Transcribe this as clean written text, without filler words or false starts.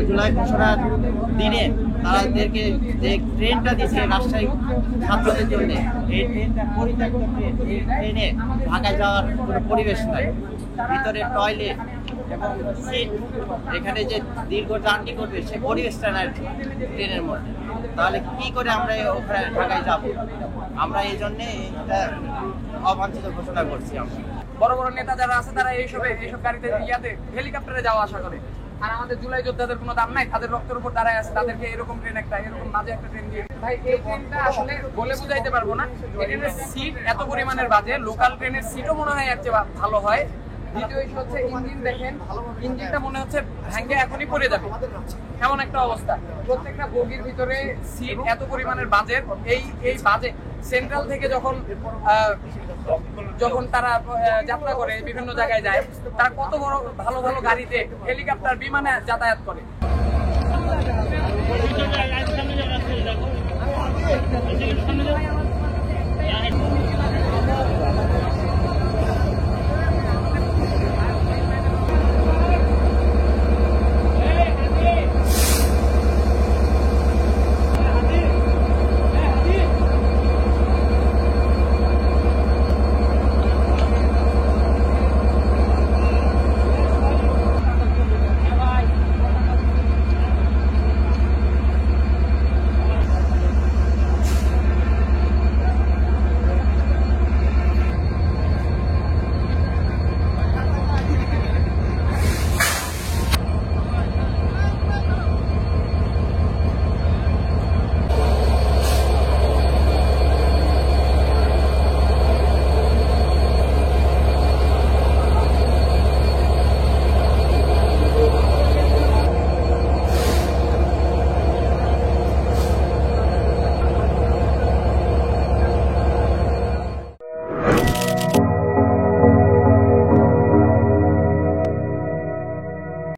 জুলাই ঘোষণার দিনে তাদেরকে যে ট্রেনটা দিচ্ছে রাজশাহী ছাত্রদের জন্য, এই ট্রেনটা পরিত্যক্ত ট্রেন, এই ট্রেনে ঢাকায় যাওয়ার কোনো পরিবেশ নাই, ভিতরে টয়লেট এবং সিট, এখানে যে দীর্ঘ জার্নি করবে সে পরিবেশটা নাই ট্রেনের মধ্যে। তাহলে কি করে আমরা ওখানে ঢাকায় যাব? আমরা এই জন্যে এটা অবাঞ্ছিত ঘোষণা করছি। আমরা বড় বড় নেতা যারা আছে তারা এইসব গাড়িতে হেলিকপ্টারে যাওয়া আসা করে, আর আমাদের জুলাই যোদ্ধাদের কোনো দাম নাই, তাদের রক্তের উপর দাঁড়ায় আছে, তাদেরকে এরকম ট্রেন এরকম বাজে একটা ট্রেন দিয়ে ভাই, এই ট্রেনটা আসলে বলে বুঝাইতে পারবো না। এই ট্রেনের সিট এত পরিমাণের বাজে, লোকাল ট্রেনের সিটও মনে হয় এর চেয়ে ভালো হয়। দ্বিতীয় ইস্যু হচ্ছে ইঞ্জিন, দেখেন ইঞ্জিনটা মনে হচ্ছে ভেঙে এখনই পড়ে যাবে এমন একটা অবস্থা। প্রত্যেকটা বগির ভিতরে সিট এত পরিমাণের বাজে, এই বাজে সেন্ট্রাল থেকে যখন তারা যাত্রা করে বিভিন্ন জায়গায় যায়, তারা কত বড় ভালো ভালো গাড়িতে হেলিকপ্টার বিমানে যাতায়াত করে।